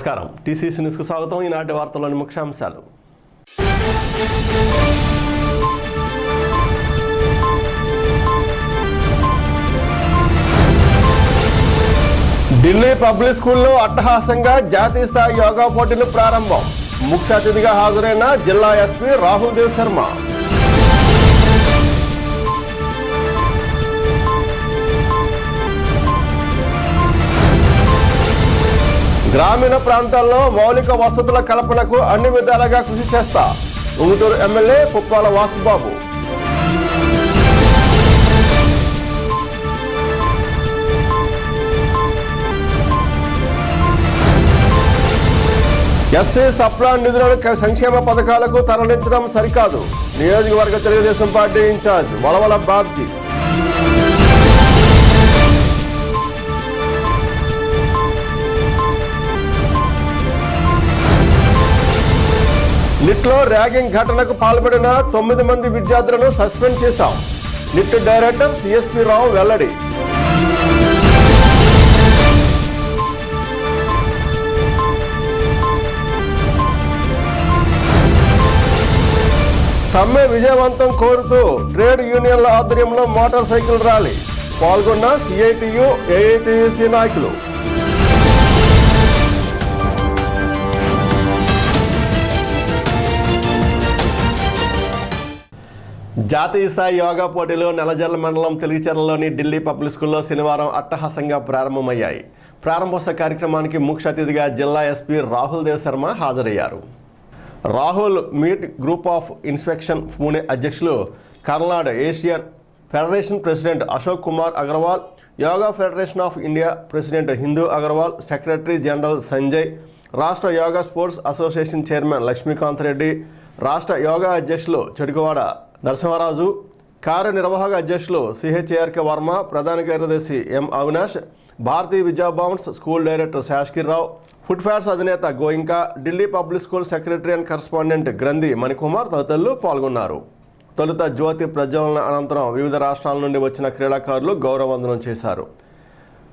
నమస్కారం టీసీసీ న్యూస్కు స్వాగతం. ఈనాటి వార్తల్లోని ముఖ్యాంశాలు. ఢిల్లీ పబ్లిక్ స్కూల్లో అట్టహాసంగా జాతీయ స్థాయి యోగా పోటీలు ప్రారంభం. ముఖ్య అతిథిగా హాజరైన జిల్లా ఎస్పీ రాహుల్ దేవ్ శర్మ. గ్రామీణ ప్రాంతాల్లో మౌలిక వసతుల కల్పనకు అన్ని విధాలుగా కృషి చేస్తా Unguturu MLA Puppala Vasubabu. SC subplan నిధులను సంక్షేమ పథకాలకు తరలించడం సరికాదు. నియోజకవర్గ తెలుగుదేశం పార్టీ ఇన్ఛార్జ్ వలవల బాబ్జీ. నిట్లో ర్యాగింగ్ ఘటనకు పాల్పడిన 9 మంది విద్యార్థులను సస్పెండ్ చేశాం. నిట్ డైరెక్టర్ సిఎస్పీ రావు వెల్లడి. సమ్మె విజయవంతం కోరుతూ ట్రేడ్ యూనియన్ల ఆధ్వర్యంలో మోటార్ సైకిల్ ర్యాలీ. పాల్గొన్న సిఐటియు ఏఐటియుసి నాయకులు. జాతీయ స్థాయి యోగా పోటీలు నెలజర్ల మండలం తెలుగుచెర్లలోని ఢిల్లీ పబ్లిక్ స్కూల్లో శనివారం అట్టహాసంగా ప్రారంభమయ్యాయి. ప్రారంభోత్సవ కార్యక్రమానికి ముఖ్య అతిథిగా జిల్లా ఎస్పీ రాహుల్ దేవ్ శర్మ హాజరయ్యారు. Rahul meet group of inspection Pune అధ్యక్షులు Karnad Asian federation president Ashok Kumar Agarwal, yoga federation of India president Hindu Agarwal, secretary general Sanjay, రాష్ట్ర yoga sports association chairman Lakshmikant Reddy, రాష్ట్ర యోగా అధ్యక్షులు చెడుకువాడ నరసింహరాజు, కార్యనిర్వాహక అధ్యక్షులు సిహెచ్ఆర్కే వర్మ, ప్రధాన కార్యదర్శి ఎం అవినాష్, భారతీయ Vidya Bhavans school director శాష్కిర్రావు, food fats అధినేత Goenka, Delhi public school secretary and correspondent గ్రంథి మణికుమార్ తదితరులు పాల్గొన్నారు. తొలుత జ్యోతి ప్రజ్వలన అనంతరం వివిధ రాష్ట్రాల నుండి వచ్చిన క్రీడాకారులు గౌరవవందనం చేశారు.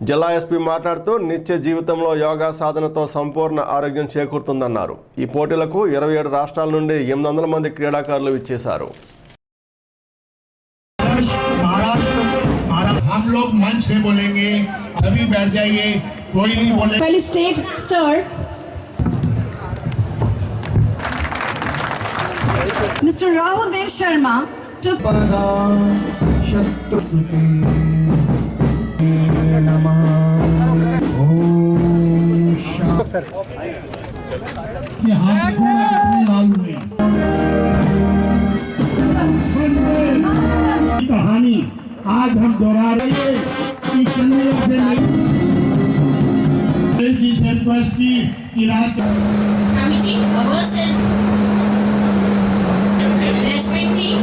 జిల్లా ఎస్పీ మాట్లాడుతూ నిత్య జీవితంలో యోగా సాధనతో సంపూర్ణ ఆరోగ్యం చేకూరుతుందన్నారు. ఈ పోటీలకు 27 రాష్ట్రాల నుండి 800 మంది క్రీడాకారులు ఇచ్చేశారు. हम लोग मंच से बोलेंगे, सभी बैठ जाइए, कोई नहीं बोले. Felicitate sir Mr. Rahul Dev Sharma to कहानी आज हम दोहरा रहे हैं कि चंद्र जी से रिक्वेस्ट की रात कमिटी ourselves respecting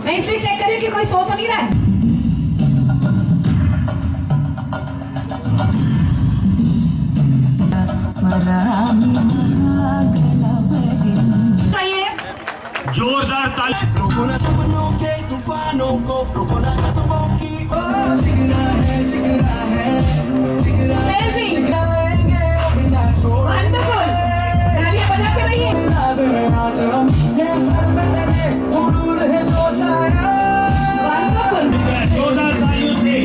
मैं इसलिए चेक कर रही हूं कि कोई सो तो नहीं रहा है. जोरदार ताली. रोको ना सपनों के तूफानों को, रोको ना कस्बों की. जिगरा है जिगरा है जिगरा है जिगराएंगे बिना छोड़. Wonderful. तालियां बजाते रहिए. आज हम ये सर में तेरे गुरूर है जो छाया. Wonderful. जोरदार तालियों से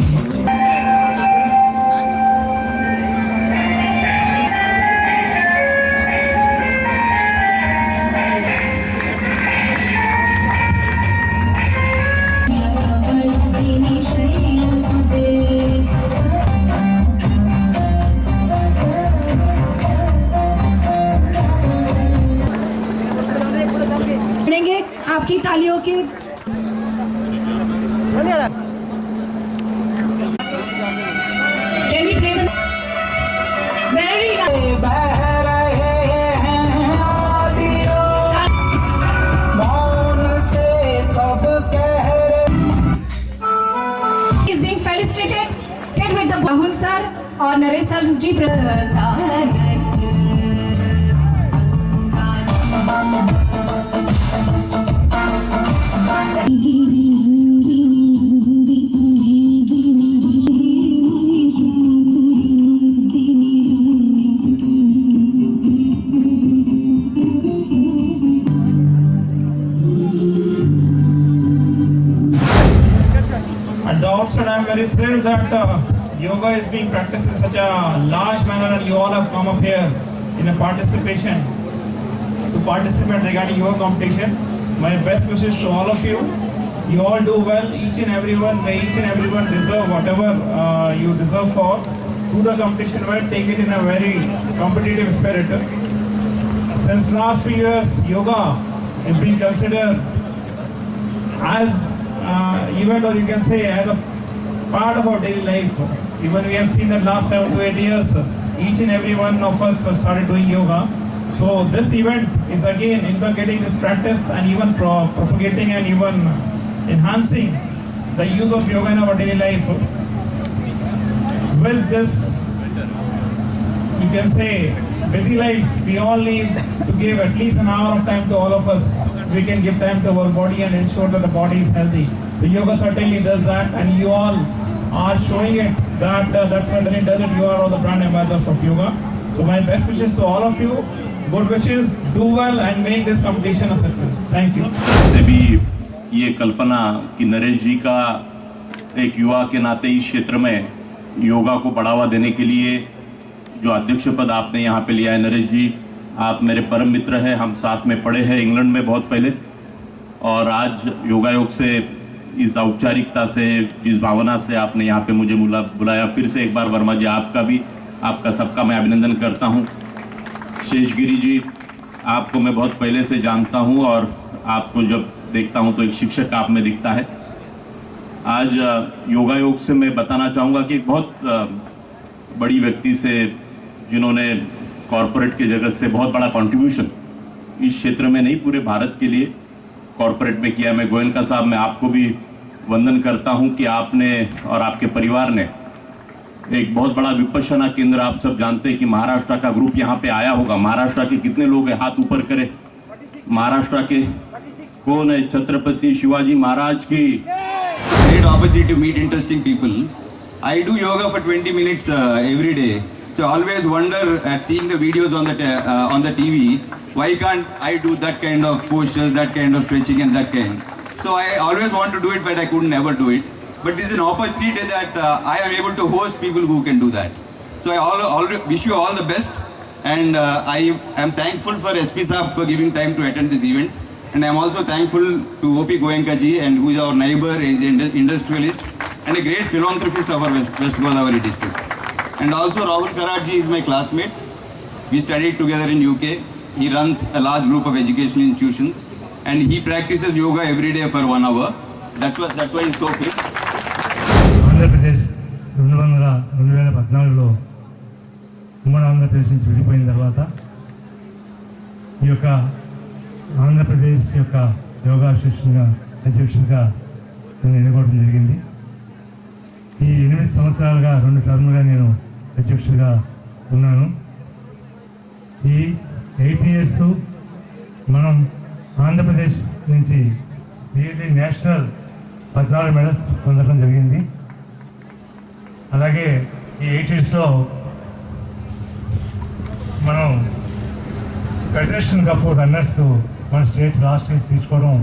पढ़ेंगे आपकी तालियों के. Can we play the very nice. बह रहे हैं आदियों, मौन से सब कह रहे. is being felicitated with the Rahul sir और Naresh sir ji. very thrilled that yoga is being practiced in such a large manner, and you all have come up here in a participate regarding yoga competition. My best wishes to all of you. You all do well, each and everyone. May each and everyone deserve whatever you deserve for. Do the competition well, take it in a very competitive spirit. Since last few years, yoga is being considered as event, or you can say as a part of our daily life. Even we have seen that last 7 to 8 years, each and every one of us have started doing yoga. So this event is again inculcating this practice and even propagating and even enhancing the use of yoga in our daily life. With this, you can say, busy lives, we all need to give at least an hour of time to all of us. We can give time to our body and ensure that the body is healthy. The yoga certainly does that, and you all are showing it that that certainly does it. You are all the brand ambassadors of yoga. So my best wishes to all of you. Good wishes, do well and make this competition a success. Thank you. से भी ये कल्पना कि नरेश जी का एक युवा के नाते इस क्षेत्र में योगा को बढ़ावा देने के लिए जो अध्यक्ष पद आपने यहाँ पे लिया है, नरेश जी आप मेरे परम मित्र हैं, हम साथ में पढ़े हैं इंग्लैंड में बहुत पहले, और आज योगायोग से इस औपचारिकता से, इस भावना से आपने यहाँ पे मुझे बुलाया। फिर से एक बार वर्मा जी आपका सबका मैं अभिनंदन करता हूँ। शेषगिरी जी, आपको मैं बहुत पहले से जानता हूँ और आपको जब देखता हूँ तो एक शिक्षक आप में दिखता है। आज योगा योग से मैं बताना चाहूँगा कि एक बहुत बड़ी व्यक्ति से, जिन्होंने कॉरपोरेट के जगत से बहुत बड़ा कंट्रीब्यूशन इस क्षेत्र में नहीं पूरे भारत के लिए कॉरपोरेट में किया। मैं गोयनका साहब, मैं आपको भी वंदन करता हूँ कि आपने और आपके परिवार ने एक बहुत बड़ा विपश्यना केंद्र, आप सब जानते हैं कि महाराष्ट्र का ग्रुप यहाँ पे आया होगा। महाराष्ट्र के कितने लोग हैं, हाथ ऊपर करें। महाराष्ट्र के कौन है? छत्रपति शिवाजी महाराज की। Great opportunity to meet interesting people. I do yoga for 20 minutes every day. So I always wonder at seeing the videos on the TV, why can't I do that kind of postures, that kind of stretching and that kind. So I always want to do it, but I could never do it. But this is an opportunity that I am able to host people who can do that. So I wish you all the best, and I am thankful for SP Saab for giving time to attend this event. And I am also thankful to OP Goenka ji, and who is our neighbor, is an industrialist and a great philanthropist of our West Godavari district. And also Rahul Karat ji is my classmate. We studied together in UK. He runs a large group of educational institutions, and he practices yoga every day for 1 hour. That's why he's so fit. Andhra Pradesh 2014లో ఉమ్మడి ఆంధ్రప్రదేశ్ నుంచి విడిపోయిన తర్వాత ఈ యొక్క ఆంధ్రప్రదేశ్ యొక్క యోగా అధ్యక్షుడిగా నేను ఎన్నుకోవడం జరిగింది. ఈ 8 సంవత్సరాలుగా 2 టర్ములుగా నేను అధ్యక్షుడిగా ఉన్నాను. ఈ 8 years మనం ఆంధ్రప్రదేశ్ నుంచి రియల్లీ నేషనల్ 14 మెడల్స్ పొందడం జరిగింది. అలాగే ఈ 8 yearsలో మనం ఫెడరేషన్ కప్ రన్నర్స్ మన స్టేట్ లాస్ట్ ఇయర్ తీసుకోవడం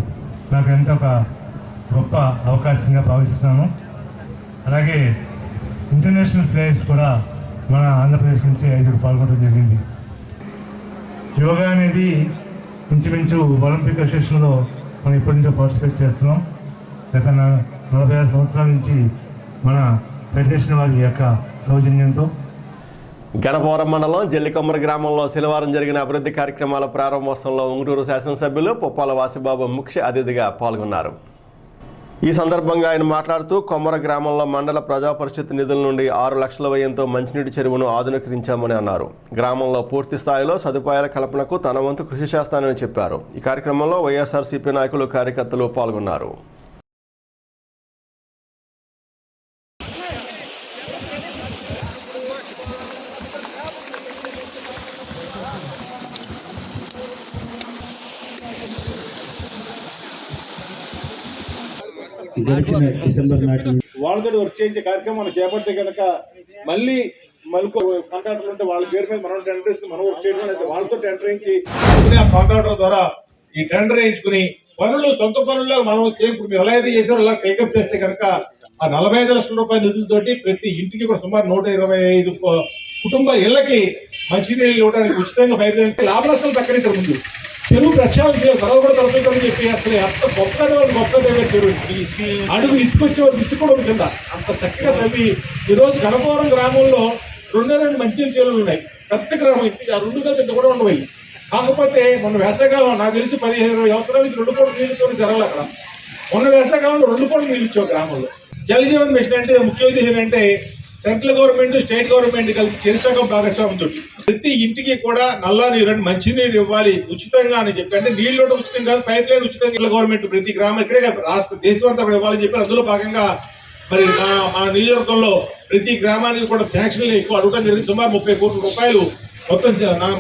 నాకు ఎంతో ఒక గొప్ప అవకాశంగా భావిస్తున్నాను. అలాగే ఇంటర్నేషనల్ ప్లేయర్స్ కూడా మన ఆంధ్రప్రదేశ్ నుంచి 5 పాల్గొనడం జరిగింది. యోగా అనేది ఇంచుమించు ఒలింపిక్ అసోసియేషన్లో మనం ఇప్పటి నుంచో పార్టిసిపేట్ చేస్తున్నాం. గత 46 సంవత్సరాల నుంచి మన ఫెడరేషన్ వారి యొక్క సౌజన్యంతో. గణపవరం మండలం జల్లికొమ్మరి గ్రామంలో శనివారం జరిగిన అభివృద్ధి కార్యక్రమాల ప్రారంభోత్సవంలో ఉంగుటూరు శాసనసభ్యులు పొప్పాల వాసిబాబు ముఖ్య అతిథిగా పాల్గొన్నారు. ఈ సందర్భంగా ఆయన మాట్లాడుతూ కొమ్మర గ్రామంలో మండల ప్రజా పరిషత్ నిధుల నుండి 6 లక్షల వ్యయంతో మంచినీటి చెరువును ఆధునీకరించామని అన్నారు. గ్రామంలో పూర్తి స్థాయిలో సదుపాయాల కల్పనకు తన వంతు కృషి చేస్తానని చెప్పారు. ఈ కార్యక్రమంలో వైఎస్ఆర్సీపీ నాయకులు, కార్యకర్తలు పాల్గొన్నారు. వాళ్ళతో వర్క్ చేయించే కార్యక్రమం మనం చేపడితే కనుక మళ్ళీ కాంట్రాక్టర్లు ఉంటే వాళ్ళ పేరు మీద మనం టెండర్ వేసుకుని మనం వర్క్ చేయడం, లేదా వాళ్ళతో టెండర్ వేయించి ఆ కాంట్రాక్టర్ ద్వారా ఈ టెండర్ వేయించుకుని పనులు సొంత పనుల్లో మనం ఇప్పుడు మీరు ఎలా అయితే చేశారో అలా టేకప్ చేస్తే కనుక ఆ 45 లక్షల రూపాయల నిధులతోటి ప్రతి ఇంటికి కూడా సుమారు 125 కుటుంబ ఇళ్లకి మంచినీళ్ళు ఇవ్వడానికి ఉచితంగా పైప్ లైన్ లాభనష్టాలు ప్రకటించారు. ముందు చెరువు ప్రక్షాళన చేయాలి, ధరలు కూడా తగ్గుతుందని చెప్పి అసలు అంత గొప్ప చెరువు అడుగు ఇసుకొచ్చే వాళ్ళు ఇసుక కూడా కింద అంత చక్కగా తవ్వి ఈరోజు గణపవరం గ్రామంలో 2 మంచి చెరువులు ఉన్నాయి. పెద్ద గ్రామం ఆ 2 కలిపి కూడా ఉండవు. కాకపోతే మొన్న వేసవికాలం నాకు తెలిసి 15-20 సంవత్సరాల నుంచి 2 పూటలు నీళ్ళతో జరగాలి అక్కడ. మొన్న వేసవికాలంలో 2 పూటలు నీళ్ళు ఇచ్చావు గ్రామంలో. జల్ జీవన్ మిషన్ అంటే ముఖ్య ఉద్దేశం ఏంటంటే సెంట్రల్ గవర్నమెంట్ స్టేట్ గవర్నమెంట్ కలిసి చెరుసగం భాగస్వామ్యంతో ప్రతి ఇంటికి కూడా నల్లా నీరు మంచినీరు ఇవ్వాలి ఉచితంగా అని చెప్పి, అంటే నీళ్ళు ఉచితం కాదు, పైప్ లైన్ ఉచితంగా గవర్నమెంట్ ప్రతి గ్రామం ఇక్కడే కాదు రాష్ట్ర దేశమంతా కూడా ఇవ్వాలని చెప్పి అందులో భాగంగా మరి మా నియోజకవర్గంలో ప్రతి గ్రామానికి కూడా శాంక్షన్లు ఎక్కువ అడగడం జరిగింది. సుమారు 30 కోట్ల రూపాయలు మొత్తం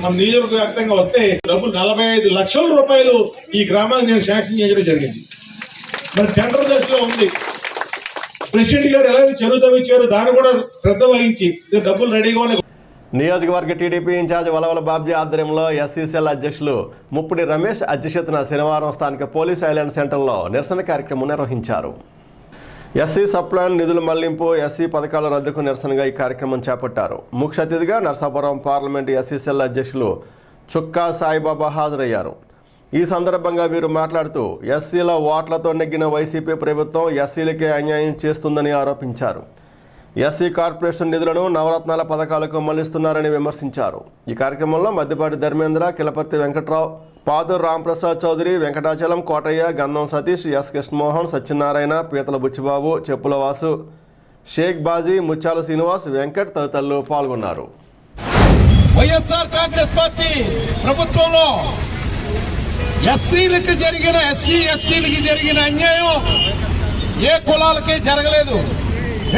మన నియోజకవర్గ వ్యాప్తంగా వస్తే డబ్బులు 45 లక్షల రూపాయలు ఈ గ్రామానికి నేను శాంక్షన్ చేయడం జరిగింది. మరి టెండర్ దశలో ఉంది. ప్రెసిడెంట్ గారు ఎలా చెరువు తవ్వించారు దాన్ని కూడా శ్రద్ధ వహించి డబ్బులు రెడీగా ఉన్నాయి. నియోజకవర్గ టీడీపీ ఇన్ఛార్జ్ వలవల బాబ్జీ ఆధ్వర్యంలో ఎస్సీ సెల్ అధ్యక్షులు ముప్పిడి రమేష్ అధ్యక్షతన శనివారం స్థానిక పోలీస్ ఐలాండ్ సెంటర్లో నిరసన కార్యక్రమం నిర్వహించారు. ఎస్సీ సప్లాన్ నిధుల మళ్లింపు, ఎస్సీ పథకాల రద్దుకు నిరసనగా ఈ కార్యక్రమం చేపట్టారు. ముఖ్య అతిథిగా నర్సాపురం పార్లమెంటు ఎస్సీ సెల్ అధ్యక్షులు చుక్కా సాయిబాబా హాజరయ్యారు. ఈ సందర్భంగా వీరు మాట్లాడుతూ ఎస్సీల ఓట్లతో నెగ్గిన వైసీపీ ప్రభుత్వం ఎస్సీలకే అన్యాయం చేస్తుందని ఆరోపించారు. ఎస్సీ కార్పొరేషన్ నిధులను నవరత్నాల పథకాలకు మళ్లిస్తున్నారని విమర్శించారు. ఈ కార్యక్రమంలో మద్దిపాటి ధర్మేంద్ర, కిలపర్తి వెంకట్రావు, పాదూరు రాంప్రసాద్ చౌదరి, వెంకటాచలం కోటయ్య, గంధం సతీష్, ఎస్ కృష్ణమోహన్, సత్యనారాయణ, పీతల బుచ్చిబాబు, చెప్పుల వాసు, షేక్ బాజీ, ముత్యాల శ్రీనివాస్, వెంకట్ తదితరులు పాల్గొన్నారు. వైఎస్ఆర్ కాంగ్రెస్ పార్టీ ప్రభుత్వంలో ఎస్సీలకు జరిగిన ఎస్టీలకు జరిగిన అన్యాయం ఏ కులాలకి జరగలేదు.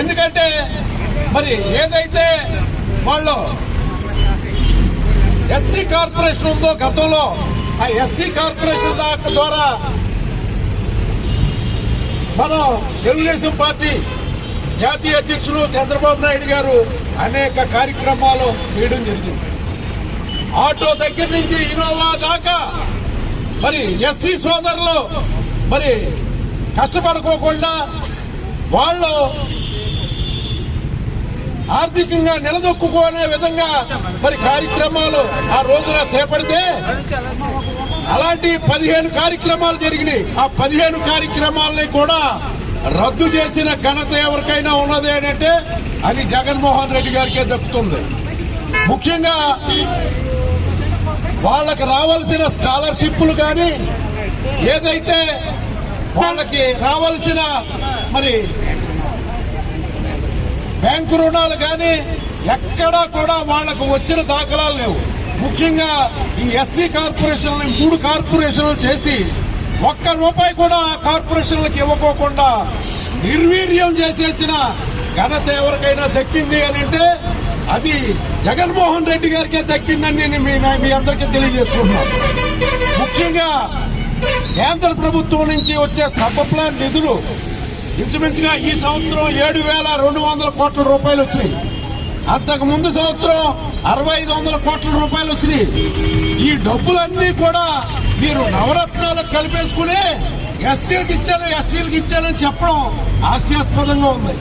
ఎందుకంటే మరి ఏదైతే వాళ్ళు ఎస్సీ కార్పొరేషన్ ఉందో గతంలో ఆ ఎస్సీ కార్పొరేషన్ ద్వారా మనం తెలుగుదేశం పార్టీ జాతీయ అధ్యక్షులు చంద్రబాబు నాయుడు గారు అనేక కార్యక్రమాలు చేయడం జరిగింది. ఆటో దగ్గర నుంచి ఇన్నోవా దాకా మరి ఎస్సీ సోదరులు మరి కష్టపడుకోకుండా వాళ్ళు ఆర్థికంగా నిలదొక్కునే విధంగా మరి కార్యక్రమాలు ఆ రోజున చేపడితే అలాంటి 15 కార్యక్రమాలు జరిగినాయి. ఆ 15 కార్యక్రమాలని కూడా రద్దు చేసిన ఘనత ఎవరికైనా ఉన్నది అంటే అది జగన్మోహన్ రెడ్డి గారికే దక్కుతుంది. ముఖ్యంగా వాళ్ళకి రావాల్సిన స్కాలర్షిప్లు కానీ ఏదైతే వాళ్ళకి రావాల్సిన మరి బ్యాంకు రుణాలు కానీ ఎక్కడా కూడా వాళ్లకు వచ్చిన దాఖలాలు లేవు. ముఖ్యంగా ఈ ఎస్సీ కార్పొరేషన్లు 3 కార్పొరేషన్లు చేసి ₹1 కూడా ఆ కార్పొరేషన్లకు ఇవ్వకోకుండా నిర్వీర్యం చేసేసిన ఘనత ఎవరికైనా దక్కింది అని అంటే అది జగన్మోహన్ రెడ్డి గారికే దక్కిందని నేను మీ అందరికీ తెలియజేసుకుంటున్నాను. ముఖ్యంగా కేంద్ర ప్రభుత్వం నుంచి వచ్చే సబ్ ప్లాన్ నిధులు ఇంచుమించుగా ఈ సంవత్సరం 7,200 కోట్ల రూపాయలు వచ్చినాయి. అంతకు ముందు సంవత్సరం 6,500 కోట్ల రూపాయలు వచ్చినాయి. ఈ డబ్బులన్నీ కూడా మీరు నవరత్నాలకు కలిపేసుకుని ఎస్సీలకు ఇచ్చారు ఎస్టీలకు ఇచ్చారని చెప్పడం హాస్యాస్పదంగా ఉంది.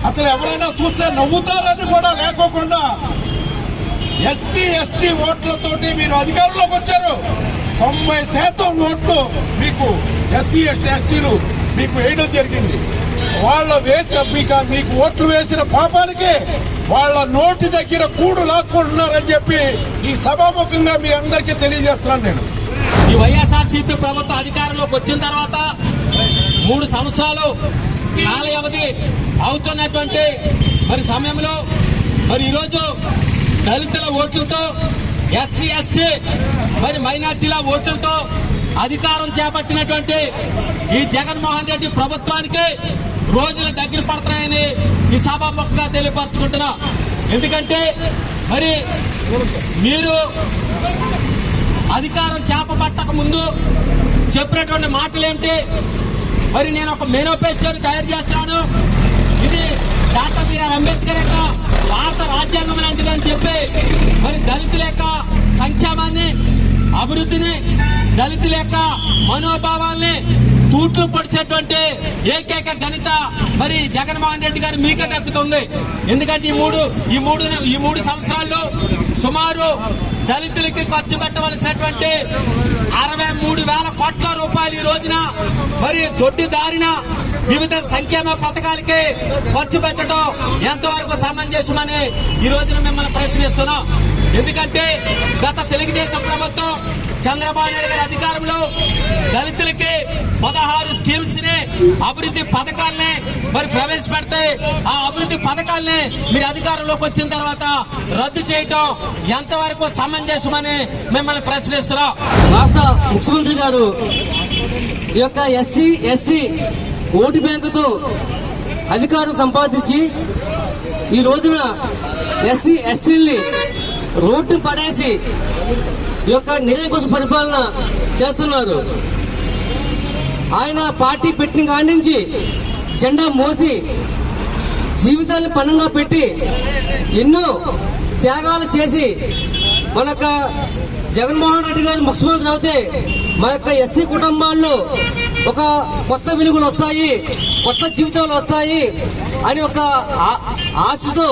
అసలు ఎవరైనా చూస్తే నవ్వుతారని కూడా లేకోకుండా ఎస్సీ ఎస్టీ ఓట్లతోటి మీరు అధికారంలోకి వచ్చారు. 90% ఓట్లు మీకు ఎస్సీ ఎస్టీలు మీకు వేయడం జరిగింది. వాళ్ళ మీకు ఓట్లు వేసిన పాపానికి వాళ్ళ నోటి దగ్గర కూడు లాక్కుంటున్నారని చెప్పి ఈ సభాముఖంగా మీ అందరికీ తెలియజేస్తున్నాను. నేను ఈ వైఎస్ఆర్సీపీ ప్రభుత్వం అధికారంలోకి వచ్చిన తర్వాత 3 సంవత్సరాలు కాల వ్యవధి అవుతున్నటువంటి మరి సమయంలో మరి ఈరోజు దళితుల ఓట్లతో ఎస్సీ ఎస్టీ మరి మైనార్టీల ఓట్లతో అధికారం చేపట్టినటువంటి ఈ జగన్మోహన్ రెడ్డి ప్రభుత్వానికి రోజులు దగ్గర పడుతున్నాయని ఈ సభాముఖంగా తెలియపరచుకుంటున్నా. ఎందుకంటే మరి మీరు అధికారం చేపట్టక ముందు చెప్పినటువంటి మాటలు ఏమిటి? మరి నేను ఒక మేనిఫెస్టోని తయారు చేస్తున్నాను, ఇది డాక్టర్ బిఆర్ అంబేద్కర్ యొక్క భారత రాజ్యాంగం లాంటిదని చెప్పి మరి దళితుల యొక్క సంక్షేమాన్ని అభివృద్ధిని, దళితుల యొక్క మనోభావాల్ని తూట్లు పడిచేటువంటి ఏకైక ఘనత మరి జగన్మోహన్ రెడ్డి గారు మీకే దక్కుతుంది. ఎందుకంటే ఈ మూడు సంవత్సరాల్లో సుమారు దళితులకి ఖర్చు పెట్టవలసినటువంటి 63,000 కోట్ల రూపాయలు ఈ రోజున మరి దొడ్డిదారిన వివిధ సంక్షేమ పథకాలకి ఖర్చు పెట్టడం ఎంతవరకు సమంజసమని ఈ రోజున మిమ్మల్ని ప్రశ్నిస్తున్నాం. ఎందుకంటే గత తెలుగుదేశం ప్రభుత్వం చంద్రబాబు నాయుడు గారి అధికారంలో దళితులకి 16 స్కీమ్స్ ని, అభివృద్ధి పథకాలని మరి ప్రవేశపెడితే ఆ అభివృద్ధి పథకాలని మీరు అధికారంలోకి వచ్చిన తర్వాత రద్దు చేయటం ఎంతవరకు సమంజసమని మిమ్మల్ని ప్రశ్నిస్తున్నాం. రాష్ట్ర ముఖ్యమంత్రి గారు ఈ యొక్క ఎస్సీ ఎస్టీ ఓటు బ్యాంకుతో అధికారం సంపాదించి ఈ రోజున ఎస్సీ ఎస్టీల్ని రోడ్డు పడేసి ఈ యొక్క నిరంకుశ పరిపాలన చేస్తున్నారు. ఆయన పార్టీ పెట్టిన కాడి నుంచి జెండా మోసి జీవితాన్ని పణంగా పెట్టి ఎన్నో త్యాగాలు చేసి మన యొక్క జగన్మోహన్ రెడ్డి గారు ముఖ్యమంత్రి అవుతే మన యొక్క ఎస్సీ కుటుంబాల్లో ఒక కొత్త వెలుగులు వస్తాయి, కొత్త జీవితాలు వస్తాయి అని ఒక ఆశతో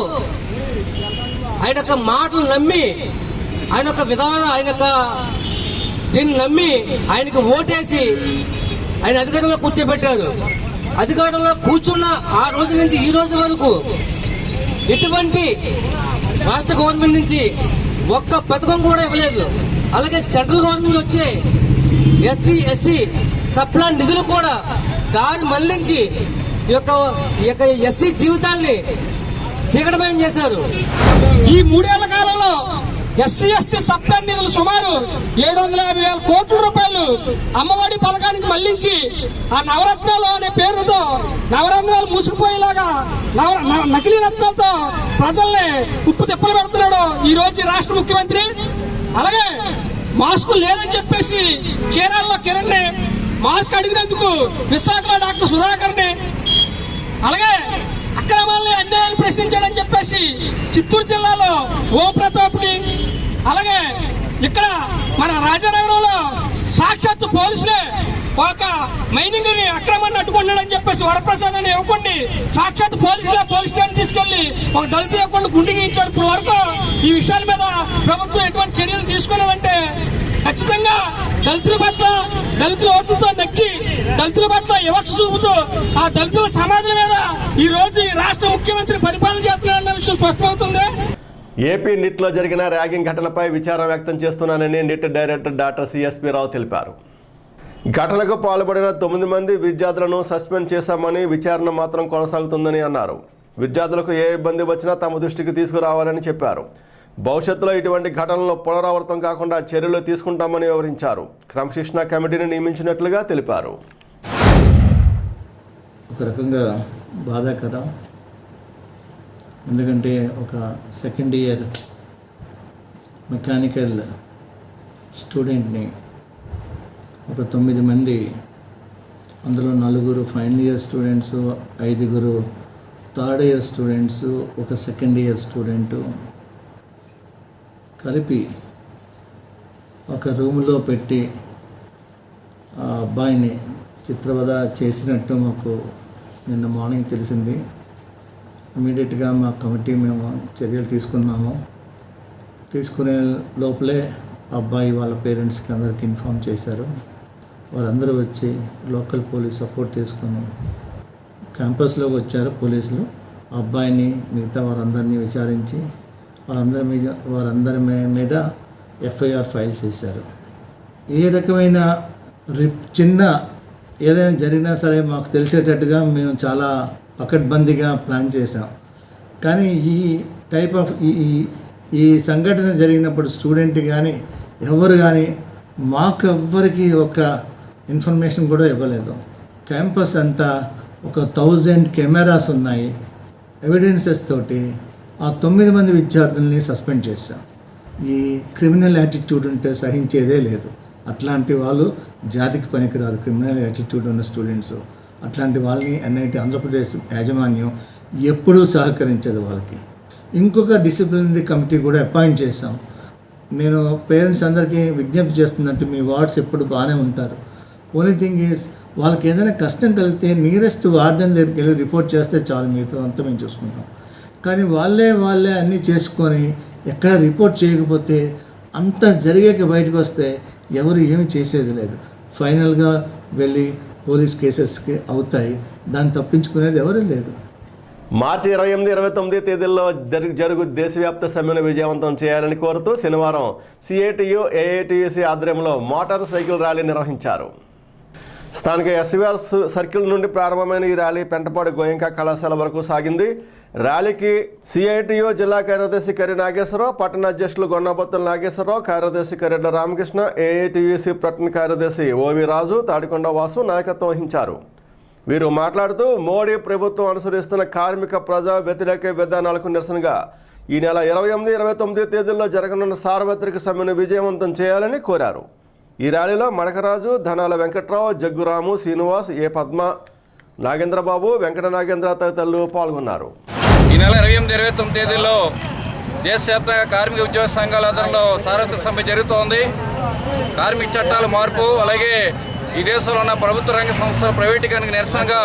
ఆయన యొక్క మాటలు నమ్మి, ఆయన యొక్క విధానం, ఆయన యొక్క దీన్ని నమ్మి ఆయనకు ఓటేసి ఆయన అధికారంలో కూర్చోబెట్టారు. అధికారంలో కూర్చున్న ఆ రోజు నుంచి ఈ రోజు వరకు ఎటువంటి రాష్ట్ర గవర్నమెంట్ నుంచి ఒక్క పథకం కూడా ఇవ్వలేదు. అలాగే సెంట్రల్ గవర్నమెంట్ వచ్చే ఎస్సీ ఎస్టీ సప్లాన్ నిధులు కూడా దారి మళ్లించి ఈ యొక్క ఎస్సీ జీవితాన్ని సీకటమయం చేశారు. ఈ 3 ఏళ్ల కాలంలో ఎస్సీ ఎస్టీ సప్లాన్ నిధులు సుమారు 750,000 కోట్ల రూపాయలు అమ్మఒడి పథకానికి మళ్లించి ఆ నవరత్నాలు అనే పేరుతో నవరంధ్రాలు మూసుకుపోయేలాగా నకిలీ రత్నాలతో ప్రజల్ని ఉప్పు తిప్పలు పెడుతున్నాడు ఈ రోజు రాష్ట్ర ముఖ్యమంత్రి. అలాగే మాస్క్ లేదని చెప్పేసి చీరాల్లో కిరణ్ ని మాస్క్ అడిగినందుకు విశాఖలో డాక్టర్ సుధాకర్ ని, అలాగే అక్రమాలని అన్యాయాలు ప్రశ్నించాడని చెప్పేసి చిత్తూరు జిల్లాలో ఓ ప్రతాప్ని, అలాగే ఇక్కడ మన రాజానగరంలో సాక్షాత్తు పోలీసులే ఒక మైనింగ్ ని అక్రమాన్ని అడ్డుకున్నాడని చెప్పేసి వరప్రసాద్ అని ఇవ్వకండి సాక్షాత్ పోలీసులే పోలీస్ స్టేషన్ తీసుకెళ్లి ఒక దళిత ఇవ్వకుండా గుండెగించారు. ఇప్పుడు వరకు ఈ విషయాల మీద ప్రభుత్వం ఎటువంటి చర్యలు తీసుకోలేదంటే ఖచ్చితంగా దళితుల పట్ల, దళితుల ఓట్లతో నక్కి దళితుల పట్ల వివక్ష చూపుతూ ఆ దళితుల సమాజం మీద ఈ రోజు ఈ రాష్ట్ర ముఖ్యమంత్రి పరిపాలన చేస్తున్నారన్న విషయం స్పష్టమవుతుంది. ఏపీ నిట్లో జరిగిన ర్యాగింగ్ ఘటనపై విచారం వ్యక్తం చేస్తున్నానని నిట్ డైరెక్టర్ డాక్టర్ సిఎస్పి రావు తెలిపారు. ఘటనకు పాల్పడిన 9 మంది విద్యార్థులను సస్పెండ్ చేశామని, విచారణ మాత్రం కొనసాగుతుందని అన్నారు. విద్యార్థులకు ఏ ఇబ్బంది వచ్చినా తమ దృష్టికి తీసుకురావాలని చెప్పారు. భవిష్యత్తులో ఇటువంటి ఘటనలు పునరావృతం కాకుండా చర్యలు తీసుకుంటామని వివరించారు. క్రమశిక్షణ కమిటీని నియమించినట్లుగా తెలిపారు. ఒక రకంగా బాధాకరం. ఎందుకంటే ఒక సెకండ్ ఇయర్ మెకానికల్ స్టూడెంట్ని ఒక 9 మంది, అందులో 4 final year students, 5 third year students, ఒక సెకండ్ ఇయర్ స్టూడెంటు కలిపి ఒక రూమ్లో పెట్టి ఆ అబ్బాయిని చిత్రవద చేసినట్టు మాకు నిన్న మార్నింగ్ తెలిసింది. ఇమీడియట్గా మా కమిటీ మేము చర్యలు తీసుకున్నాము. తీసుకునే లోపలే అబ్బాయి వాళ్ళ పేరెంట్స్కి అందరికి ఇన్ఫామ్ చేశారు. వారందరూ వచ్చి లోకల్ పోలీస్ సపోర్ట్ తీసుకొని క్యాంపస్లోకి వచ్చారు పోలీసులు. ఆ అబ్బాయిని మిగతా వారందరినీ విచారించి వారందరి మీద ఎఫ్ఐఆర్ ఫైల్ చేశారు. ఏ రకమైన చిన్న ఏదైనా జరిగినా సరే మాకు తెలిసేటట్టుగా మేము చాలా పకడ్బందీగా ప్లాన్ చేసాం. కానీ ఈ టైప్ ఆఫ్ ఈ సంఘటన జరిగినప్పుడు స్టూడెంట్ కానీ ఎవరు కానీ మాకు ఎవ్వరికి ఒక ఇన్ఫర్మేషన్ కూడా ఇవ్వలేదు. క్యాంపస్ అంతా ఒక 1000 కెమెరాస్ ఉన్నాయి. ఎవిడెన్సెస్ తోటి ఆ 9 మంది విద్యార్థుల్ని సస్పెండ్ చేశాం. ఈ క్రిమినల్ యాటిట్యూడ్ ఉంటే సహించేదే లేదు. అట్లాంటి వాళ్ళు జాతికి పనికిరాదు. క్రిమినల్ యాటిట్యూడ్ ఉన్న స్టూడెంట్స్, అట్లాంటి వాళ్ళని ఎన్ఐటి ఆంధ్రప్రదేశ్ యాజమాన్యం ఎప్పుడూ సహకరించదు వాళ్ళకి. ఇంకొక డిసిప్లినరీ కమిటీ కూడా అపాయింట్ చేశాం. నేను పేరెంట్స్ అందరికీ విజ్ఞప్తి చేస్తున్నట్టు మీ వార్డ్స్ ఎప్పుడు బాగానే ఉంటారు. ఓన్లీ థింగ్ ఈజ్ వాళ్ళకి ఏదైనా కష్టం కలిగితే నియరెస్ట్ వార్డెన్ దగ్గరికి వెళ్ళి రిపోర్ట్ చేస్తే చాలు, మిగతా అంతా మేము చూసుకుంటాం. కానీ వాళ్ళే అన్నీ చేసుకొని ఎక్కడ రిపోర్ట్ చేయకపోతే అంత జరిగాక బయటకు వస్తే ఎవరు ఏమి చేసేది లేదు. ఫైనల్గా వెళ్ళి పోలీస్ కేసెస్కి అవుతాయి, దాన్ని తప్పించుకునేది ఎవరూ లేదు. మార్చి 28, 29 తేదీల్లో జరుగు దేశవ్యాప్త సమ్మెను విజయవంతం చేయాలని కోరుతూ శనివారం సిఐటియు ఏఐటియుసి ఆధ్వర్యంలో మోటార్ సైకిల్ ర్యాలీ నిర్వహించారు. స్థానిక ఎస్వీఆర్ సర్కిల్ నుండి ప్రారంభమైన ఈ ర్యాలీ పెంటపాడు గోయంక కళాశాల వరకు సాగింది. ర్యాలీకి సిఐటియు జిల్లా కార్యదర్శి కరి నాగేశ్వరరావు, పట్టణ అధ్యక్షులు గొన్నబొత్తుల నాగేశ్వరరావు, కార్యదర్శి కరెడ్ల రామకృష్ణ, ఏఐటియుసి పట్టణ కార్యదర్శి ఓవి రాజు, తాడికొండ వాసు నాయకత్వం వహించారు. వీరు మాట్లాడుతూ మోడీ ప్రభుత్వం అనుసరిస్తున్న కార్మిక ప్రజా వ్యతిరేక విధానాలకు నిరసనగా ఈ నెల 28, 29 తేదీల్లో జరగనున్న సార్వత్రిక సమ్మెను విజయవంతం చేయాలని కోరారు. ఈ ర్యాలీలో మడకరాజు, ధనాల వెంకట్రావు, జగ్గురాము, శ్రీనివాస్, ఏ పద్మ, నాగేంద్రబాబు, వెంకట నాగేంద్ర తదితరులు పాల్గొన్నారు. ఈ నెల 28, 29 తేదీల్లో దేశవ్యాప్తంగా కార్మిక ఉద్యోగ సంఘాల ఆధ్వర్యంలో సార్వత్రిక సమ్మె జరుగుతోంది. కార్మిక చట్టాల మార్పు, అలాగే ఈ దేశంలో ఉన్న ప్రభుత్వ రంగ సంస్థల ప్రైవేటీకరణకు నిరసనగా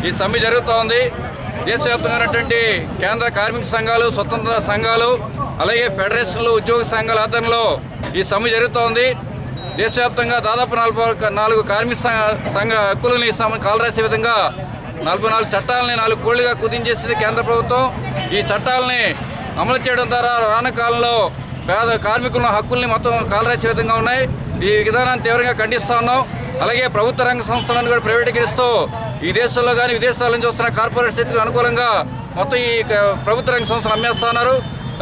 ఈ సమ్మె జరుగుతోంది. దేశవ్యాప్తంగా ఉన్నటువంటి కేంద్ర కార్మిక సంఘాలు, స్వతంత్ర సంఘాలు, అలాగే ఫెడరేషన్లు, ఉద్యోగ సంఘాల ఆధ్వర్యంలో ఈ సమ్మె జరుగుతోంది. దేశవ్యాప్తంగా దాదాపు 44 కార్మిక సంఘ హక్కులని కాలరాసే విధంగా 44 చట్టాలని 4 కోళ్లుగా కుదించేసింది కేంద్ర ప్రభుత్వం. ఈ చట్టాలని అమలు చేయడం ద్వారా రానున్న కాలంలో పేద కార్మికుల హక్కుల్ని మొత్తం కాలరాసే విధంగా ఉన్నాయి. ఈ విధానాన్ని తీవ్రంగా ఖండిస్తా ఉన్నాం. అలాగే ప్రభుత్వ రంగ సంస్థలను కూడా ప్రైవేటీకరిస్తూ ఈ దేశంలో కానీ విదేశాల నుంచి వస్తున్న కార్పొరేట్ శక్తులకు అనుకూలంగా మొత్తం ఈ ప్రభుత్వ రంగ సంస్థలు అమ్మేస్తా ఉన్నారు.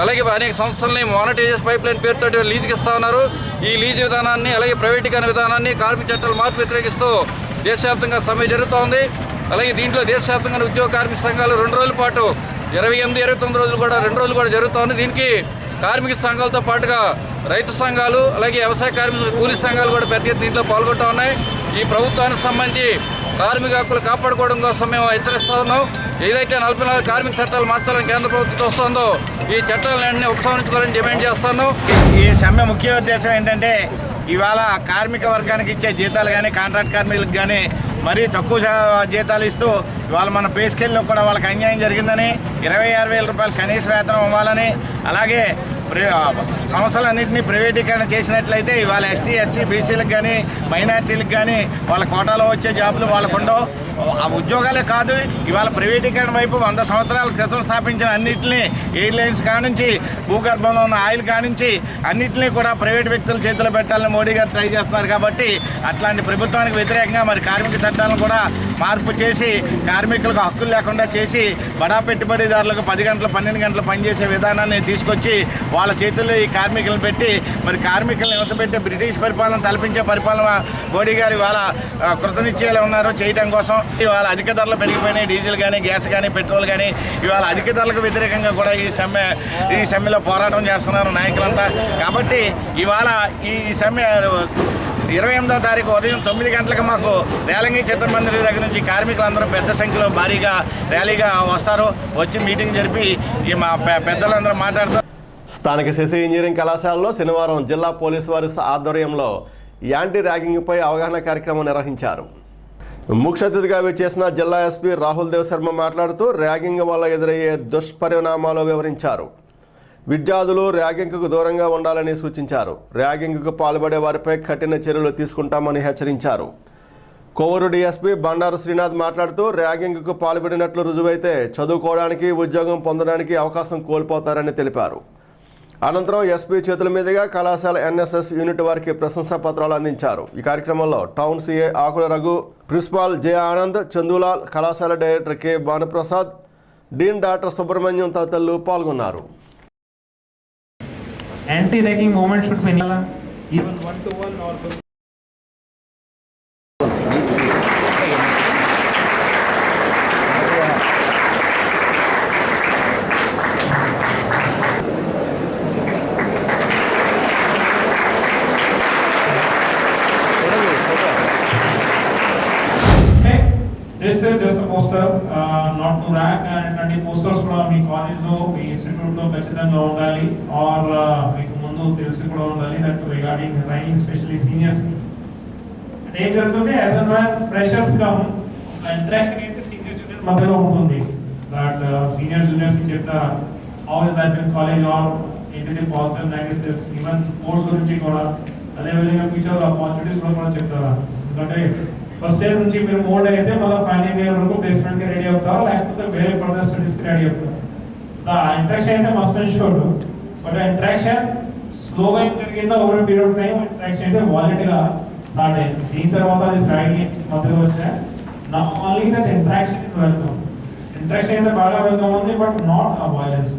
అలాగే అనేక సంస్థలని మానిటైజేషన్ పైప్ లైన్ పేరుతో లీజుకి ఇస్తా ఉన్నారు. ఈ లీజు విధానాన్ని, అలాగే ప్రైవేటీకరణ విధానాన్ని, కార్మిక చట్టాల మార్పు వ్యతిరేకిస్తూ దేశవ్యాప్తంగా సమ్మె జరుగుతోంది. అలాగే దీంట్లో దేశవ్యాప్తంగా ఉద్యోగ కార్మిక సంఘాలు 2 రోజుల పాటు 28, 29 రోజులు కూడా 2 రోజులు కూడా జరుగుతోంది. దీనికి కార్మిక సంఘాలతో పాటుగా రైతు సంఘాలు, అలాగే వ్యవసాయ కార్మిక కూలీ సంఘాలు కూడా పెద్ద ఎత్తున దీంట్లో పాల్గొంటూ ఉన్నాయి. ఈ ప్రభుత్వానికి సంబంధించి కార్మిక హక్కులు కాపాడుకోవడం కోసం మేము హెచ్చరిస్తూ ఉన్నాం. ఏదైతే 44 కార్మిక చట్టాలు మార్చాలని కేంద్ర ప్రభుత్వం వస్తుందో ఈ చట్టాలను వెంటనే ఉపసంహరించుకోవాలని డిమాండ్ చేస్తున్నాం. ఈ సమ్మె ముఖ్య ఉద్దేశం ఏంటంటే ఇవాళ కార్మిక వర్గానికి ఇచ్చే జీతాలు కానీ, కాంట్రాక్ట్ కార్మికులకు కానీ మరీ తక్కువ జీతాలు ఇస్తూ ఇవాళ మన పే స్కేల్లో కూడా వాళ్ళకి అన్యాయం జరిగిందని, 26,000 రూపాయలు కనీస వేతనం ఇవ్వాలని, అలాగే సంస్థలన్నింటినీ ప్రైవేటీకరణ చేసినట్లయితే ఇవాళ ఎస్టీ, ఎస్సీ, బీసీలకు కానీ, మైనార్టీలకు కానీ వాళ్ళ కోటాలో వచ్చే జాబులు వాళ్ళకు ఉండవు. ఉద్యోగాలే కాదు, ఇవాళ ప్రైవేటీకరణ వైపు 100 సంవత్సరాల క్రితం స్థాపించిన అన్నింటినీ, ఎయిర్లైన్స్ కానించి, భూగర్భంలో ఉన్న ఆయిల్ కానించి అన్నింటినీ కూడా ప్రైవేట్ వ్యక్తుల చేతిలో పెట్టాలని మోడీ గారు ట్రై చేస్తున్నారు. కాబట్టి అట్లాంటి ప్రభుత్వానికి వ్యతిరేకంగా మరి కార్మిక చట్టాలను కూడా మార్పు చేసి కార్మికులకు హక్కులు లేకుండా చేసి బడా పెట్టుబడిదారులకు 10 గంటలు 12 గంటలు పనిచేసే విధానాన్ని తీసుకొచ్చి వాళ్ళ చేతుల్లో ఈ కార్మికులను పెట్టి మరి కార్మికులను హింసపెట్టి బ్రిటిష్ పరిపాలన తలపించే పరిపాలన మోడీ గారు ఇవాళ కృతనిశ్చయాలు ఉన్నారు చేయడం కోసం. ఇవాళ అధిక ధరలు పెరిగిపోయినాయి, డీజిల్ కానీ, గ్యాస్ కానీ, పెట్రోల్ కానీ. ఇవాళ అధిక ధరలకు వ్యతిరేకంగా కూడా ఈ సమ్మెలో పోరాటం చేస్తున్నారు నాయకులంతా. కాబట్టి ఇవాళ ఈ సమ్మె 28వ తారీఖు ఉదయం 9 గంటలకు మాకు రేలంగి చిత్రమందిరి దగ్గర నుంచి కార్మికులందరూ పెద్ద సంఖ్యలో భారీగా ర్యాలీగా వస్తారు. వచ్చి మీటింగ్ జరిపి ఈ మా పెద్దలందరూ మాట్లాడతారు. స్థానిక శశి ఇంజనీరింగ్ కళాశాలలో శనివారం జిల్లా పోలీసు వారి ఆధ్వర్యంలో యాంటీ ర్యాగింగ్పై అవగాహన కార్యక్రమం నిర్వహించారు. ముఖ్య అతిథిగా విచ్చేసిన జిల్లా ఎస్పీ రాహుల్ దేవ్ శర్మ మాట్లాడుతూ ర్యాగింగ్ వల్ల ఎదురయ్యే దుష్పరిణామాలు వివరించారు. విద్యార్థులు ర్యాగింగ్కు దూరంగా ఉండాలని సూచించారు. ర్యాగింగ్కు పాల్పడే వారిపై కఠిన చర్యలు తీసుకుంటామని హెచ్చరించారు. కోవూరు డీఎస్పీ బండారు శ్రీనాథ్ మాట్లాడుతూ ర్యాగింగ్కు పాల్పడినట్లు రుజువైతే చదువుకోవడానికి, ఉద్యోగం పొందడానికి అవకాశం కోల్పోతారని తెలిపారు. అనంతరం ఎస్పీ చేతుల మీదుగా కళాశాల ఎన్ఎస్ఎస్ యూనిట్ వారికి ప్రశంసా పత్రాలు అందించారు. ఈ కార్యక్రమంలో టౌన్ సిఏ ఆకుల రఘు, ప్రిన్సిపాల్ జె ఆనంద్, చందులాల్, కళాశాల director K Bhanuprasad, dean doctor Subrahmanyam తదితరులు పాల్గొన్నారు. Anti-ragging movement should be even 1-to-1 or this is just a poster, not to rag, and posters from me college లో, మీ ఇన్స్టిట్యూట్ లో ఖచ్చితంగా ఉండాలి. ఆర్ మీకు ముందు ముందు తెలిసి కూడా ఉండాలి that regarding ranking specially seniors. అంటే ఏం జరుగుతుంది, as an man freshers come interaction అయితే సీనియర్ జూనియర్ మధ్యలో ఉంటుంది. దట్ సీనియర్ జూనియర్స్కి చెప్తారా how is that in college are ఏంటిది పాజిటివ్ నెగటివ్స్, ఈవెన్ కోర్స్ గురించి కూడా, అదేవిధంగా ఫ్యూచర్ ఆపర్చునిటీస్ కూడా చెప్తారా. ఎందుకంటే ఫస్ట్ ఇయర్ నుంచి మీరు మోడ్ అయితే మళ్ళీ ఫైనల్ ఇయర్ వరకు ప్లేస్మెంట్కి రెడీ అవుతారు, లేకపోతే వేరే ఫర్దర్ స్టడీస్కి రెడీ అవుతారు. ఇంటరాక్షన్ అయితే must and sure, but interaction స్లోగా జరిగిందా over period of time. Interaction అయితే వాలెట్గా స్టార్ట్ అయింది. దీని తర్వాత అది ర్యాంకింగ్ మధ్యలో వచ్చాయి. నా only that interaction is welcome. Interaction అయితే బాగా వెల్కమ్ ఉంది, but not a violence.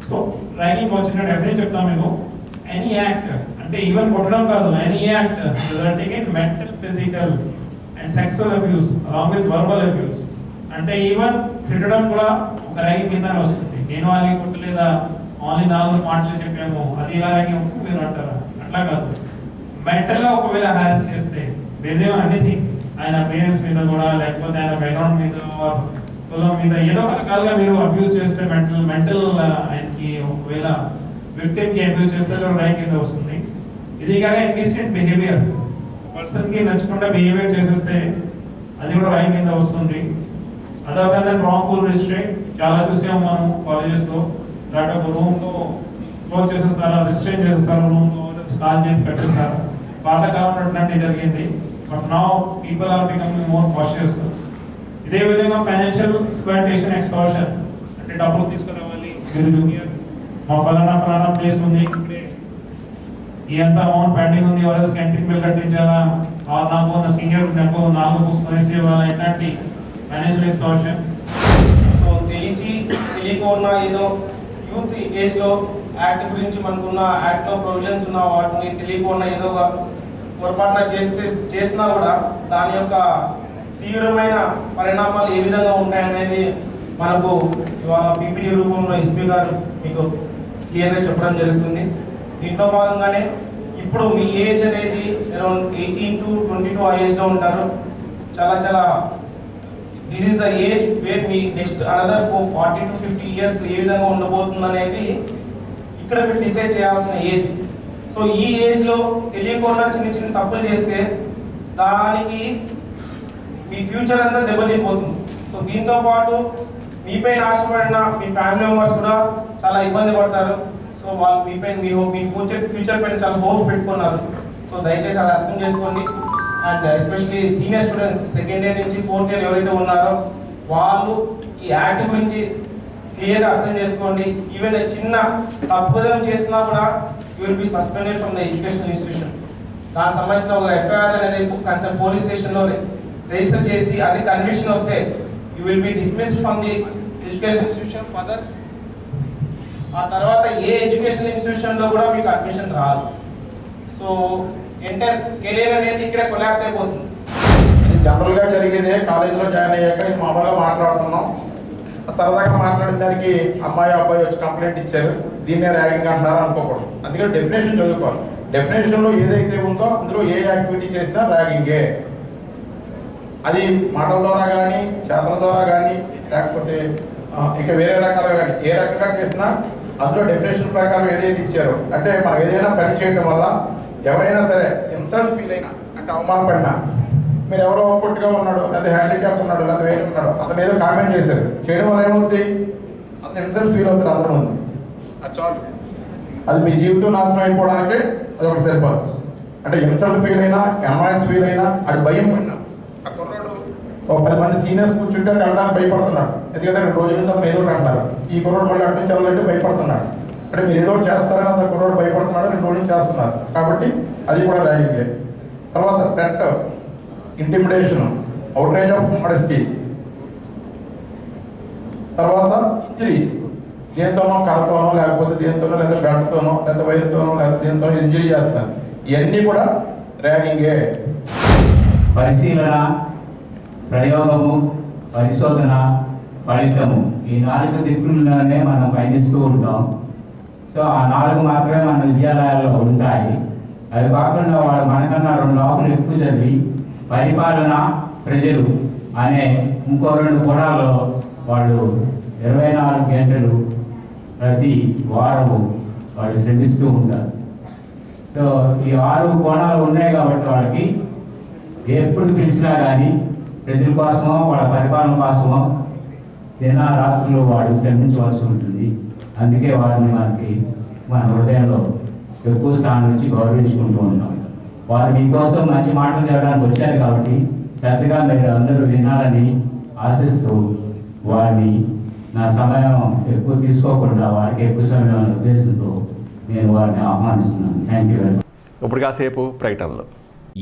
So ranking వచ్చినట్టు ఎప్పుడైనా చెప్తాను మీకు, ఎనీ యాక్ట్ అంటే ఈవెన్ కొట్టడం కాదు, any act resulting in mental, physical and sexual abuse along with verbal abuse. అంటే ఈవెన్ తిట్టడం కూడా ఒక ర్యాంకింగ్ కిందనే వస్తుంది. నేను వాళ్ళకి కొట్టలేదా, ఓన్లీ 4 మాటలు చెప్పాము, అది ఇలా ర్యాంకింగ్ మీరు అంటారా? అట్లా కాదు. మెంటల్గా ఒకవేళ హ్యాస్ చేస్తే బేస్ ఆన్ ఎనీథింగ్, ఆయన పేరెంట్స్ మీద కూడా, లేకపోతే ఆయన బ్యాక్గ్రౌండ్ మీద, కులం మీద, ఏదో ఒక రకాలుగా మీరు అబ్యూస్ చేస్తే మెంటల్ ఆయనకి ఒకవేళ విక్టిమ్కి అబ్యూస్ చేస్తే ర్యాంక్ కింద వస్తుంది. ఇది కాక ఇండిసెంట్ బిహేవియర్, పర్సన్కి నచ్చకుండా బిహేవియర్ చేసేస్తే అది కూడా ర్యాంక్ కింద వస్తుంది. అదర్వైజ్ రాంగ్ఫుల్ రిస్ట్రైన్ చాలా చూసాము మనం కాలేజెస్లో. దాంట్లో ఒక రూమ్లో క్లోజ్ చేసేస్తారు, రిస్ట్రైన్ చేసేస్తారు, రూమ్లో స్కాల్ చేసి కట్టేస్తారు. పాతకాలంలో అట్లాంటివి జరిగింది, but now people are becoming more cautious. ఇదే విధంగా ఫైనాన్షియల్ ఎక్స్‌ప్లాయిటేషన్, ఎక్స్‌టార్షన్, అంటే డబ్బులు తీసుకురావాలి, మీరు జూనియర్ మా ఫలానా ప్లేస్ ఉంది, ఇక్కడే ఈ అంత అమౌంట్ పెండింగ్ ఉంది, ఎవరైనా క్యాంటీన్ బిల్ కట్టించాలా, నాకు నా సీనియర్ నాకు 4 బుక్స్ కొనేసి ఇవ్వాలా, ఇట్లాంటి ఫైనాన్షియల్ ఎక్స్‌టార్షన్. సో తెలియకుండా ఏదో యూత్ ఏజ్లో యాక్ట్ గురించి మనకున్న యాక్ట్లో ప్రొవిజన్స్ ఉన్న వాటిని తెలియకుండా ఏదో ఒక పొరపాటున చేసినా కూడా దాని యొక్క తీవ్రమైన పరిణామాలు ఏ విధంగా ఉంటాయనేది మనకు ఇవాళ పీపీటీ రూపంలో ఎస్పీ గారు మీకు క్లియర్గా చెప్పడం జరుగుతుంది. దీంట్లో భాగంగానే ఇప్పుడు మీ ఏజ్ అనేది అరౌండ్ 18 to 22 ఆ ఏజ్లో ఉంటారు. చాలా this is the age where మీ నెక్స్ట్ అనదర్ 40 to 50 ఇయర్స్ ఏ విధంగా ఉండబోతుంది అనేది ఇక్కడ మీరు డిసైడ్ చేయాల్సిన ఏజ్. సో ఈ ఏజ్లో తెలియకుండా చిన్న తప్పులు చేస్తే దానికి మీ ఫ్యూచర్ అంతా దెబ్బతిపోతుంది. సో దీంతో పాటు మీపైన ఆశపడిన మీ ఫ్యామిలీ మెంబర్స్ కూడా చాలా ఇబ్బంది పడతారు. సో వాళ్ళు మీపైన మీ ఫ్యూచర్ పైన చాలా హోప్స్ పెట్టుకున్నారు. సో దయచేసి అది అర్థం చేసుకోండి. And especially senior students second year నుంచి 4th ఇయర్ ఎవరైతే ఉన్నారో వాళ్ళు ఈ యాక్ట్ గురించి క్లియర్గా అర్థం చేసుకోండి. ఈవెన్ చిన్న తప్పుదం చేసినా కూడా you will be suspended from the educational institution. దానికి సంబంధించిన ఒక ఎఫ్ఐఆర్ అనేది కన్సర్న్ పోలీస్ స్టేషన్లో రిజిస్టర్ చేసి అది కన్విక్షన్ వస్తే you will be dismissed from the education institution further. ఆ తర్వాత ఏ ఎడ్యుకేషన్ ఇన్స్టిట్యూషన్లో కూడా మీకు అడ్మిషన్ రాదు. సో ఎంటర్ కెరీర్ అనేది ఇక్కడ కొలాప్స్ అయిపోతుంది. ఇది జనరల్గా జరిగేదే. కాలేజీలో జాయిన్ అయ్యాక ఇది మామూలుగా మాట్లాడుతున్నాం, సరదాగా మాట్లాడిన దానికి అమ్మాయి అబ్బాయి వచ్చి కంప్లైంట్ ఇచ్చారు, దీన్నే ర్యాగింగ్ అంటారు అనుకోకూడదు. అందుకే డెఫినేషన్ చదువుకోవాలి. డెఫినేషన్లో ఏదైతే ఉందో అందులో ఏ యాక్టివిటీ చేసినా ర్యాగింగే. అది మాటల ద్వారా కానీ, చేతల ద్వారా కానీ, లేకపోతే ఇక వేరే రకాలుగా కానీ ఏ రకంగా చేసినా అందులో డెఫినేషన్ ప్రకారం ఏదైతే ఇచ్చారో, అంటే మనం ఏదైనా పని చేయడం వల్ల ఎవరైనా సరే ఇన్సల్ట్ ఫీల్ అయినా, అంటే అవమానపడినా, మీరు ఎవరో పొట్టుగా ఉన్నాడు, లేదా హ్యాండిక్యాప్ ఉన్నాడు, లేదా వేరే ఉన్నాడు, అతను ఏదో కామెంట్ చేశారు, చేయడం వల్ల ఏమవుతుంది, అతను ఇన్సల్ట్ ఫీల్ అవుతారు అందరూ ఉంది. అది చాలు, అది మీ జీవితం నాశనం అయిపోవడానికి అది ఒకటి సరిపోదు. అంటే ఇన్సల్ట్ ఫీల్ అయినా, అనాయస్ ఫీల్ అయినా, అది భయం పడినా, ఆ కుర్రాడు ఒక 10 మంది సీనియర్స్ కూర్చుంటే వెళ్ళడానికి భయపడుతున్నాడు. ఎందుకంటే 2 రోజుల నుంచి అతను ఏదో ఒకటి అంటారు, ఈ కుర్రాడు మళ్ళీ అటు నుంచి వెళ్ళాలంటే భయపడుతున్నాడు. అంటే మీరు ఏదో ఒకటి చేస్తారని అంత కుర్రాడు భయపడుతున్నాడు, 2 రోజుల నుంచి చేస్తున్నారు కాబట్టి అది కూడా ర్యాగింగే. తర్వాత threat, intimidation, outrage of modesty, తర్వాత ఇంజరీ, దేనితోనో కర్రతోనో, లేకపోతే దేనితోనో, లేదా బెల్ట్తోనో, లేదా వైర్తోనో, లేదా దేనితోనో ఇంజరీ చేస్తారు, ఇవన్నీ కూడా ర్యాగింగే. పరిశీలన, ప్రయోగము, పరిశోధన, ఫలితము, ఈ 4 దిక్కుల్లోనే మనం పయనిస్తూ ఉంటాం. సో ఆ 4 మాత్రమే మన విద్యాలయాల్లో ఉంటాయి. అది కాకుండా వాళ్ళు మనకన్నా 2 ఆకులు ఎక్కువ చదివి పరిపాలన, ప్రజలు అనే ఇంకో 2 కోణాల్లో వాళ్ళు 24 గంటలు ప్రతి వారము వాళ్ళు శ్రమిస్తూ ఉంటారు. సో ఈ 6 కోణాలు ఉన్నాయి కాబట్టి వాళ్ళకి ఎప్పుడు పిలిచినా కానీ ప్రజల కోసమో వాళ్ళ పరిపాలన కోసమో రాత్రులు వాళ్ళు శ్రమించవలసి ఉంటుంది. అందుకే వారిని మన హృదయంలో ఎక్కువ స్థానం నుంచి గౌరవించుకుంటూ ఉంటాం. వారు మీకోసం మంచి మాటలు చెప్పడానికి వచ్చారు కాబట్టి శ్రద్ధగా మీరు అందరూ వినాలని ఆశిస్తూ వారిని నా సమయం ఎక్కువ తీసుకోకుండా వారికి ఎక్కువ సమయం అనే ఉద్దేశంతో నేను వారిని ఆహ్వానిస్తున్నాను. Thank you very much. ఇప్పుడు కాసేపు ప్రకటనలు.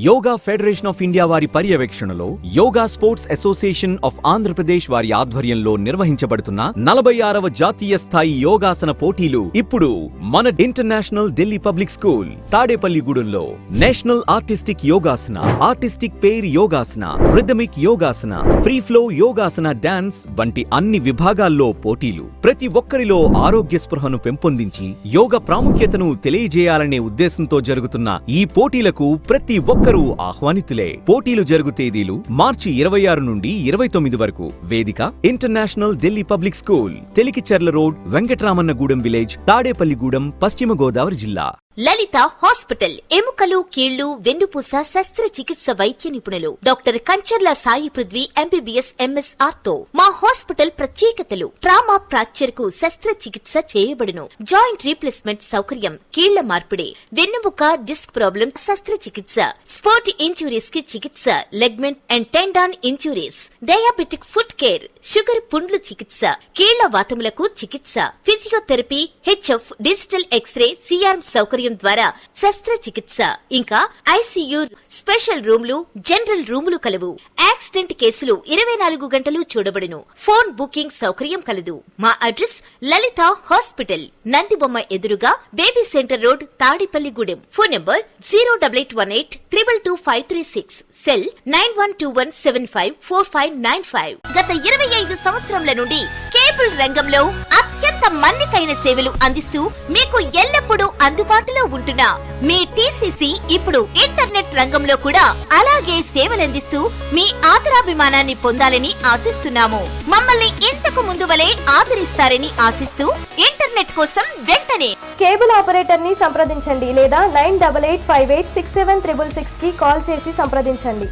యోగా ఫెడరేషన్ ఆఫ్ ఇండియా వారి పర్యవేక్షణలో yoga sports association of Andhra Pradesh వారి ఆధ్వర్యంలో నిర్వహించబడుతున్న 46వ జాతీయ స్థాయి యోగాసన పోటీలు ఇప్పుడు మన ఇంటర్నేషనల్ ఢిల్లీ పబ్లిక్ స్కూల్ తాడేపల్లిగూడెంలో national artistic yogasana, artistic pair yogasana, rhythmic yogasana, free flow yogasana dance వంటి అన్ని విభాగాల్లో పోటీలు. ప్రతి ఒక్కరిలో ఆరోగ్య స్పృహను పెంపొందించి యోగ ప్రాముఖ్యతను తెలియజేయాలనే ఉద్దేశంతో జరుగుతున్న ఈ పోటీలకు ప్రతి ఒక్కరూ ఆహ్వానితులే. పోటీలు జరుగు తేదీలు మార్చి 26 నుండి 29 వరకు. వేదిక international Delhi public school, Telikicherla road, Venkataramannagudem village, Tadepalligudem, Paschima Godavari జిల్లా. లలిత హాస్పిటల్ ఎముకలు, కీళ్లు, వెన్నుపూస శస్త్రచికిత్స వైద్య నిపుణులు doctor Kancharla Sai Prithvi MBBS MS ortho. మా హాస్పిటల్ ప్రత్యేకతలు: ట్రామా ఫ్రాక్చర్ కు శస్త్రచికిత్స చేయబడును, జాయింట్ రీప్లేస్మెంట్ సౌకర్యం, కీళ్ల మార్పిడి, వెన్నుముక డిస్క్ ప్రాబ్లం శస్త్రచికిత్స, స్పోర్ట్ ఇంజురీస్ కి చికిత్స, ligament and tendon injuries, diabetic foot care, sugar పుండ్లు చికిత్స, కీళ్ల వాతములకు చికిత్స, physiotherapy, HF, digital x-ray, C arm సౌకర్యం ద్వారా శస్త్రచికిత్స, ఇంకా ఐసీయూ, స్పెషల్ రూమ్లు, జనరల్ రూములు కలవు. యాక్సిడెంట్ కేసులు 24 గంటలు చూడబడును. ఫోన్ బుకింగ్ సౌకర్యం కలదు. మా అడ్రస్ లలిత హాస్పిటల్, నందిబొమ్మ ఎదురుగా, baby centre road, Tadepalligudem. Phone number 08818 222 cell 9121754595. గత 25 సంవత్సరముల నుండి కేబుల్ రంగంలో అత్యంత మన్నికైన సేవలు అందిస్తూ మీకు ఎల్లప్పుడూ అందుబాటులో ఉంటున్న మీ టీసీసీ ఇప్పుడు ఇంటర్నెట్ రంగంలో కూడా అలాగే సేవలందిస్తూ మీ ఆదరాభిమానాన్ని పొందాలని ఆశిస్తున్నాము. మమ్మల్ని ఇంతకు ముందు వలె ఆదరిస్తారని ఆశిస్తూ ఇంటర్నెట్ కోసం వెంటనే కేబుల్ ఆపరేటర్ ని సంప్రదించండి లేదా 9885867666 కి కాల్ చేసి సంప్రదించండి.